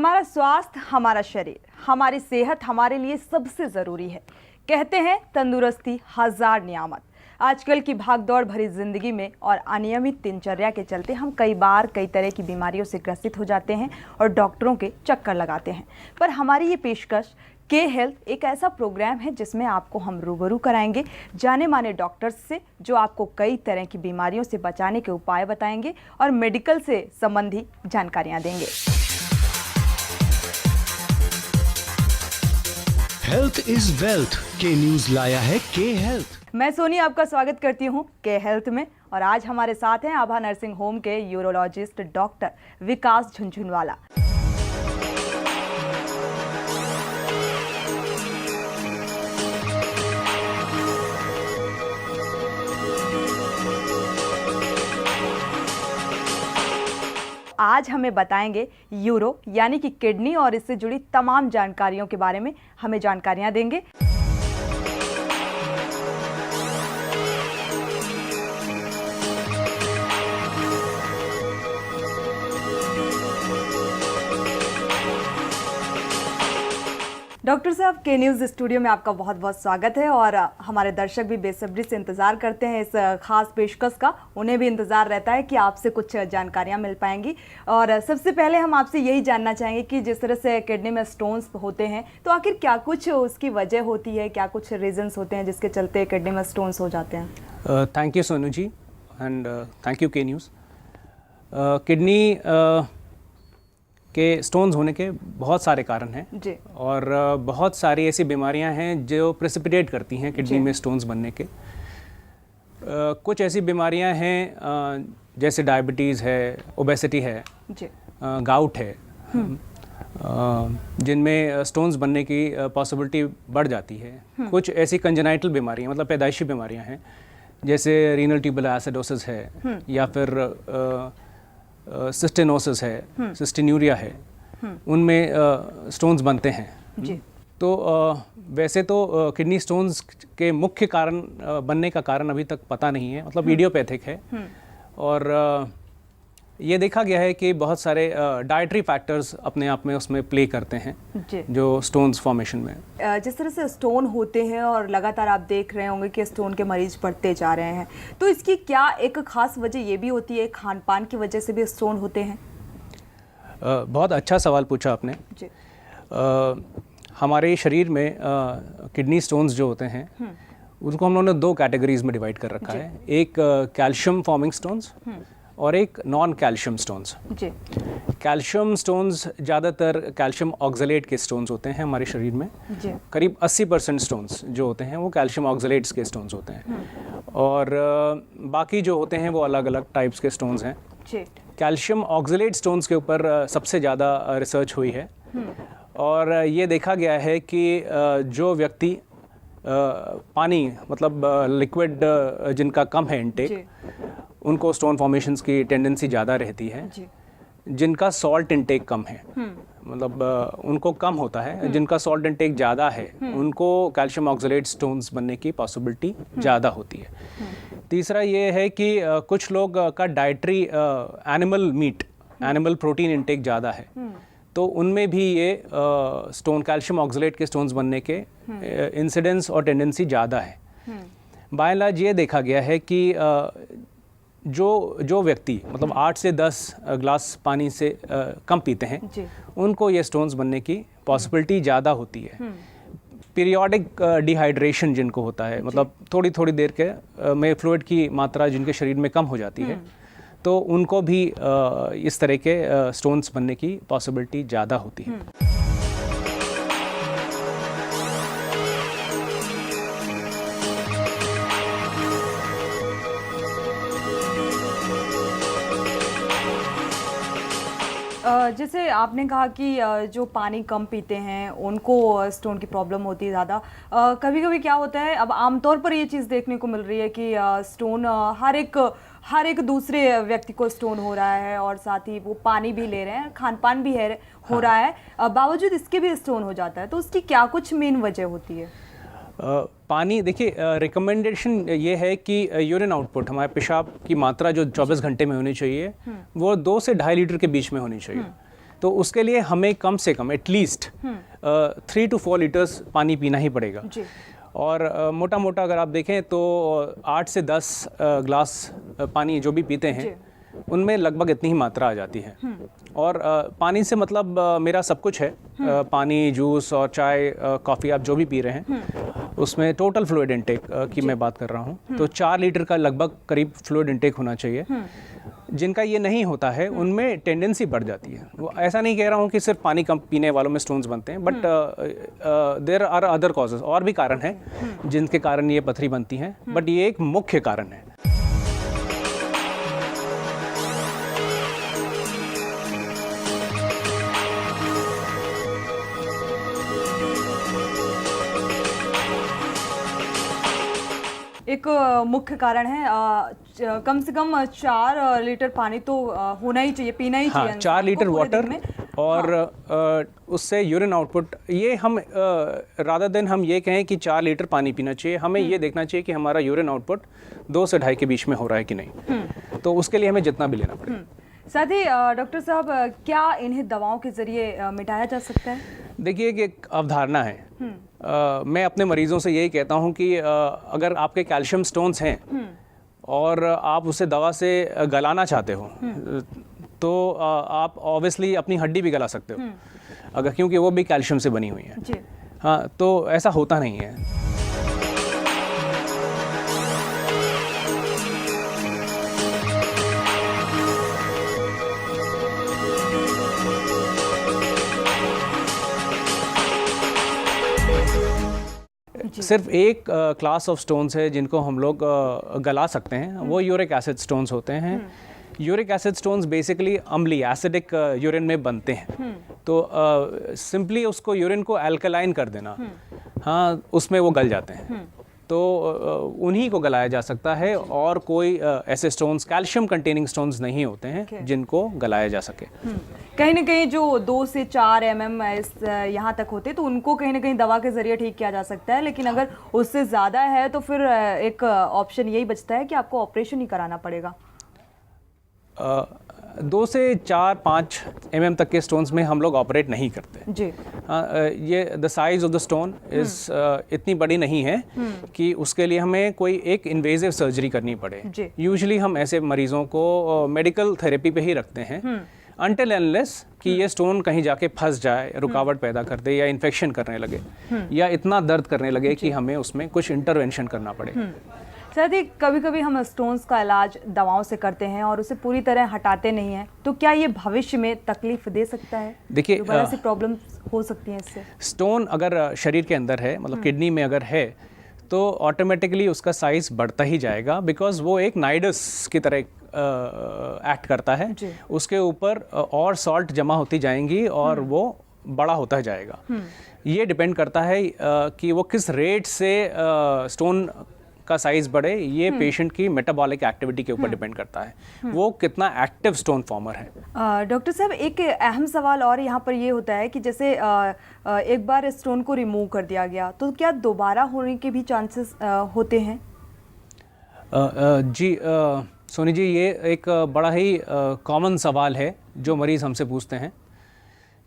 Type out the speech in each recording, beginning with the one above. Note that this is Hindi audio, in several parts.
हमारा स्वास्थ्य, हमारा शरीर, हमारी सेहत हमारे लिए सबसे ज़रूरी है। कहते हैं तंदुरुस्ती हजार नियामत। आजकल की भागदौड़ भरी जिंदगी में और अनियमित दिनचर्या के चलते हम कई बार कई तरह की बीमारियों से ग्रसित हो जाते हैं और डॉक्टरों के चक्कर लगाते हैं। पर हमारी ये पेशकश के हेल्थ एक ऐसा प्रोग्राम है जिसमें आपको हम रूबरू कराएंगे जाने माने डॉक्टर्स से, जो आपको कई तरह की बीमारियों से बचाने के उपाय बताएंगे और मेडिकल से संबंधी जानकारियां देंगे। हेल्थ इज वेल्थ के न्यूज लाया है के हेल्थ। मैं सोनी आपका स्वागत करती हूं के हेल्थ में और आज हमारे साथ हैं आभा नर्सिंग होम के यूरोलॉजिस्ट डॉक्टर विकास झुनझुनवाला। आज हमें बताएंगे यूरो यानी कि किडनी और इससे जुड़ी तमाम जानकारियों के बारे में हमें जानकारियां देंगे। डॉक्टर साहब, के न्यूज़ स्टूडियो में आपका बहुत बहुत स्वागत है और हमारे दर्शक भी बेसब्री से इंतज़ार करते हैं इस खास पेशकश का। उन्हें भी इंतज़ार रहता है कि आपसे कुछ जानकारियां मिल पाएंगी। और सबसे पहले हम आपसे यही जानना चाहेंगे कि जिस तरह से किडनी में स्टोन्स होते हैं तो आखिर क्या कुछ उसकी वजह होती है, क्या कुछ रीजंस होते हैं जिसके चलते किडनी में स्टोन्स हो जाते हैं? Thank you Sonu ji and thank you के न्यूज़। किडनी के स्टोन्स होने के बहुत सारे कारण हैं जी। और बहुत सारी ऐसी बीमारियां हैं जो प्रेसिपिटेट करती हैं किडनी में स्टोन्स बनने के। कुछ ऐसी बीमारियां हैं जैसे डायबिटीज़ है, ओबेसिटी है, गाउट है, जिनमें स्टोन्स बनने की पॉसिबिलिटी बढ़ जाती है। कुछ ऐसी कंजेनाइटल बीमारियां मतलब पैदाइशी बीमारियां हैं जैसे रीनल ट्यूबुलर एसिडोसिस है या फिर सिस्टेनोसिस है, सिस्टेन्यूरिया है, उनमें स्टोन्स बनते हैं जी। तो वैसे तो किडनी स्टोन्स के मुख्य कारण बनने का कारण अभी तक पता नहीं है, मतलब इडियोपैथिक है। और ये देखा गया है कि बहुत सारे डाइटरी फैक्टर्स अपने आप में उसमें प्ले करते हैं जो स्टोन्स फॉर्मेशन में। जिस तरह से स्टोन होते हैं और लगातार आप देख रहे होंगे कि स्टोन के मरीज बढ़ते जा रहे हैं, तो इसकी क्या एक खास वजह ये भी होती है, खान पान की वजह से भी स्टोन होते हैं? बहुत अच्छा सवाल पूछा आपने जी। हमारे शरीर में किडनी स्टोन्स जो होते हैं उनको हम लोगों ने दो कैटेगरीज में डिवाइड कर रखा है। एक कैल्शियम फॉर्मिंग स्टोन्स और एक non calcium stones. Calcium stones ज़्यादातर कैल्शियम ऑक्सलेट के स्टोन्स होते हैं हमारे शरीर में। करीब 80% स्टोन्स जो होते हैं वो कैल्शियम ऑक्सलेट्स के स्टोन्स होते हैं और बाकी जो होते हैं वो अलग अलग टाइप्स के स्टोन्स हैं। कैल्शियम ऑक्सलेट स्टोन्स के ऊपर सबसे ज़्यादा रिसर्च हुई है और ये देखा गया है कि जो व्यक्ति पानी मतलब लिक्विड जिनका कम है इनटेक, उनको स्टोन फॉर्मेशंस की टेंडेंसी ज़्यादा रहती है। जिनका सॉल्ट इनटेक कम है मतलब उनको कम होता है, जिनका सॉल्ट इनटेक ज़्यादा है उनको कैल्शियम ऑक्सलेट स्टोन्स बनने की पॉसिबिलिटी ज़्यादा होती है। तीसरा ये है कि कुछ लोग का dietary animal meet, animal protein intake ज़्यादा है, तो उनमें भी ये स्टोन कैल्शियम ऑक्सलेट के स्टोन्स बनने के इंसिडेंस और टेंडेंसी ज़्यादा है। बाय एंड लार्ज ये देखा गया है कि जो व्यक्ति मतलब 8 से 10 ग्लास पानी से कम पीते हैं उनको ये स्टोन्स बनने की पॉसिबिलिटी ज़्यादा होती है। पीरियोडिक डिहाइड्रेशन जिनको होता है, मतलब थोड़ी थोड़ी देर के में फ्लूइड की मात्रा जिनके शरीर में कम हो जाती है, तो उनको भी इस तरह के स्टोन्स बनने की पॉसिबिलिटी ज़्यादा होती है। जैसे आपने कहा कि जो पानी कम पीते हैं उनको स्टोन की प्रॉब्लम होती है ज़्यादा। कभी कभी क्या होता है, अब आमतौर पर ये चीज़ देखने को मिल रही है कि स्टोन हर एक दूसरे व्यक्ति को स्टोन हो रहा है और साथ ही वो पानी भी ले रहे हैं, खान पान भी हो रहा है, बावजूद इसके भी स्टोन हो जाता है। तो उसकी क्या कुछ मेन वजह होती है? पानी देखिए, रिकमेंडेशन ये है कि यूरिन आउटपुट, हमारे पेशाब की मात्रा जो 24 घंटे में होनी चाहिए वो 2 से 2.5 लीटर के बीच में होनी चाहिए। तो उसके लिए हमें कम से कम एटलीस्ट 3 to 4 लीटर्स पानी पीना ही पड़ेगा। जी। और मोटा मोटा अगर आप देखें तो 8 से 10 ग्लास पानी जो भी पीते हैं उनमें लगभग इतनी ही मात्रा आ जाती है। और पानी से मतलब मेरा सब कुछ है, पानी, जूस और चाय, कॉफ़ी, आप जो भी पी रहे हैं उसमें टोटल फ्लूइड इंटेक की मैं बात कर रहा हूँ। तो 4 लीटर का लगभग करीब फ्लूइड इंटेक होना चाहिए। जिनका ये नहीं होता है उनमें टेंडेंसी बढ़ जाती है। वो ऐसा नहीं कह रहा हूँ कि सिर्फ पानी कम पीने वालों में स्टोन्स बनते हैं, but there are other causes, और भी कारण हैं जिनके कारण ये पथरी बनती हैं, बट ये एक मुख्य कारण है। एक मुख्य कारण है कम से कम 4 लीटर पानी तो होना ही चाहिए, पीना ही चाहिए। 4 लीटर पूरे दिन वाटर में। और उससे यूरिन आउटपुट, ये हम रादर देन हम ये कहें कि 4 लीटर पानी पीना चाहिए, हमें ये देखना चाहिए कि हमारा यूरिन आउटपुट 2 से 2.5 के बीच में हो रहा है कि नहीं। तो उसके लिए हमें जितना भी लेना पड़ेगा। साथ ही डॉक्टर साहब, क्या इन्हें दवाओं के जरिए मिटाया जा सकता है? देखिए कि एक अवधारणा है, मैं अपने मरीजों से यही कहता हूं कि अगर आपके कैल्शियम स्टोन्स हैं और आप उसे दवा से गलाना चाहते हो तो आप ऑब्वियसली अपनी हड्डी भी गला सकते हो, अगर, क्योंकि वो भी कैल्शियम से बनी हुई है। जी। हाँ, तो ऐसा होता नहीं है। सिर्फ एक क्लास ऑफ स्टोन्स है जिनको हम लोग गला सकते हैं, वो यूरिक एसिड स्टोन्स होते हैं। यूरिक एसिड स्टोन्स बेसिकली अम्लीय, एसिडिक यूरिन में बनते हैं। तो सिंपली उसको यूरिन को अल्कलाइन कर देना, हाँ, उसमें वो गल जाते हैं। तो उन्हीं को गलाया जा सकता है, और कोई ऐसे स्टोन्स, कैल्शियम कंटेनिंग स्टोन्स नहीं होते हैं जिनको गलाया जा सके। कहीं ना कहीं जो 2 से 4 mm यहाँ तक होते तो उनको कहीं ना कहीं दवा के जरिए ठीक किया जा सकता है, लेकिन अगर उससे ज़्यादा है तो फिर एक ऑप्शन यही बचता है कि आपको ऑपरेशन ही कराना पड़ेगा। 2 से 4-5 mm तक के स्टोन्स में हम लोग ऑपरेट नहीं करते जी। ये the size of the stone is इतनी बड़ी नहीं है कि उसके लिए हमें कोई एक इन्वेजिव सर्जरी करनी पड़े। यूजुअली हम ऐसे मरीजों को मेडिकल थेरेपी पे ही रखते हैं अनटिल अनलेस कि ये स्टोन कहीं जाके फंस जाए, रुकावट पैदा कर दे, या इन्फेक्शन करने लगे, या इतना दर्द करने लगे कि हमें उसमें कुछ इंटरवेंशन करना पड़े। साथ ही कभी कभी हम स्टोन्स का इलाज दवाओं से करते हैं और उसे पूरी तरह हटाते नहीं हैं, तो क्या ये भविष्य में तकलीफ दे सकता है? देखिए, दोबारा से प्रॉब्लम हो सकती है इससे। स्टोन अगर शरीर के अंदर है, मतलब किडनी में अगर है, तो ऑटोमेटिकली उसका साइज बढ़ता ही जाएगा, बिकॉज वो एक नाइडस की तरह एक्ट करता है। उसके ऊपर और सॉल्ट जमा होती जाएंगी और वो बड़ा होता जाएगा। ये डिपेंड करता है कि वो किस रेट से स्टोन का साइज बढ़े, ये पेशेंट की मेटाबॉलिक एक्टिविटी के ऊपर डिपेंड करता है, वो कितना एक्टिव स्टोन फॉर्मर है। डॉक्टर साहब, एक अहम सवाल और यहाँ पर ये होता है कि जैसे एक बार स्टोन को रिमूव कर दिया गया तो क्या दोबारा होने के भी चांसेस होते हैं? जी सोनी जी, ये एक बड़ा ही कॉमन सवाल है जो मरीज़ हमसे पूछते हैं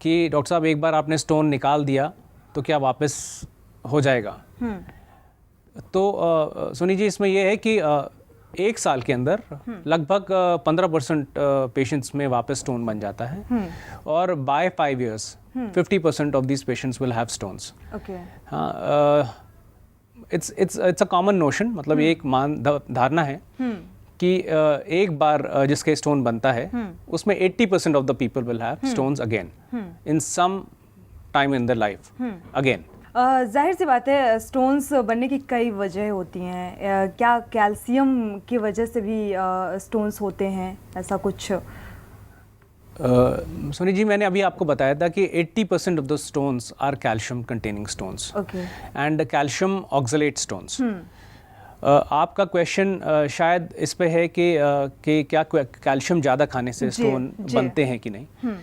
कि डॉक्टर साहब, एक बार आपने स्टोन निकाल दिया तो क्या वापस हो जाएगा? तो सोनी जी, इसमें यह है कि 1 साल के अंदर लगभग 15% पेशेंट्स में वापस स्टोन बन जाता है, और by 5 years 50% of this patients will have stones. हाँ, इट्स अ कॉमन नोशन, मतलब एक धारणा है कि एक बार जिसके स्टोन बनता है उसमें 80% of the people will have stones again in some time in their life again. जाहिर सी बात है, स्टोन्स बनने की कई वजह होती हैं। क्या कैल्शियम की वजह से भी स्टोन्स होते हैं, ऐसा कुछ? सोनी जी, मैंने अभी आपको बताया था कि 80% of the stones are calcium containing stones and calcium oxalate stones. आपका क्वेश्चन शायद इस पे है कि क्या कैल्शियम ज़्यादा खाने से स्टोन बनते हैं कि नहीं।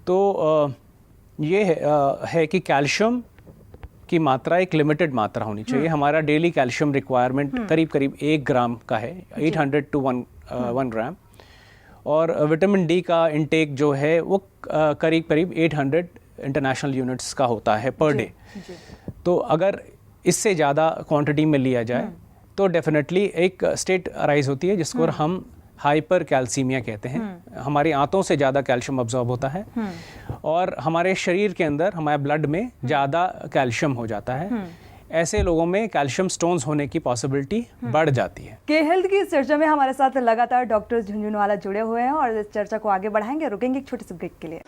तो ये है कि कैल्शियम की मात्रा एक लिमिटेड मात्रा होनी चाहिए। हमारा डेली कैल्शियम रिक्वायरमेंट करीब 1 ग्राम का है, 800 to 1 ग्राम। और विटामिन डी का इनटेक जो है वो करीब करीब 800 इंटरनेशनल यूनिट्स का होता है पर डे। तो अगर इससे ज़्यादा क्वांटिटी में लिया जाए तो डेफिनेटली एक स्टेट अराइज होती है जिसको हम हाइपर कैल्सीमिया कहते हैं। हमारी आंतों से ज़्यादा कैल्शियम अब्जॉर्ब होता है और हमारे शरीर के अंदर, हमारे ब्लड में ज़्यादा कैल्शियम हो जाता है। ऐसे लोगों में कैल्शियम स्टोन्स होने की पॉसिबिलिटी बढ़ जाती है। के हेल्थ की इस चर्चा में हमारे साथ लगातार डॉक्टर झुंझुनवाला जुड़े हुए हैं और इस चर्चा को आगे बढ़ाएंगे। रुकेंगे एक छोटे से ब्रेक के लिए।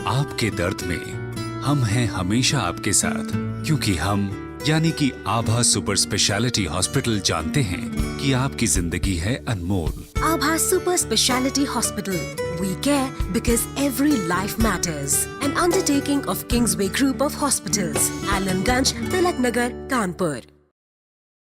आपके दर्द में हम हैं हमेशा आपके साथ, क्योंकि हम यानी कि आभा सुपर स्पेशलिटी हॉस्पिटल जानते हैं कि आपकी जिंदगी है अनमोल। Abha Super Speciality Hospital. We care because every life matters. An undertaking of Kingsway Group of Hospitals, Alamganj, Tilak Nagar, Kanpur.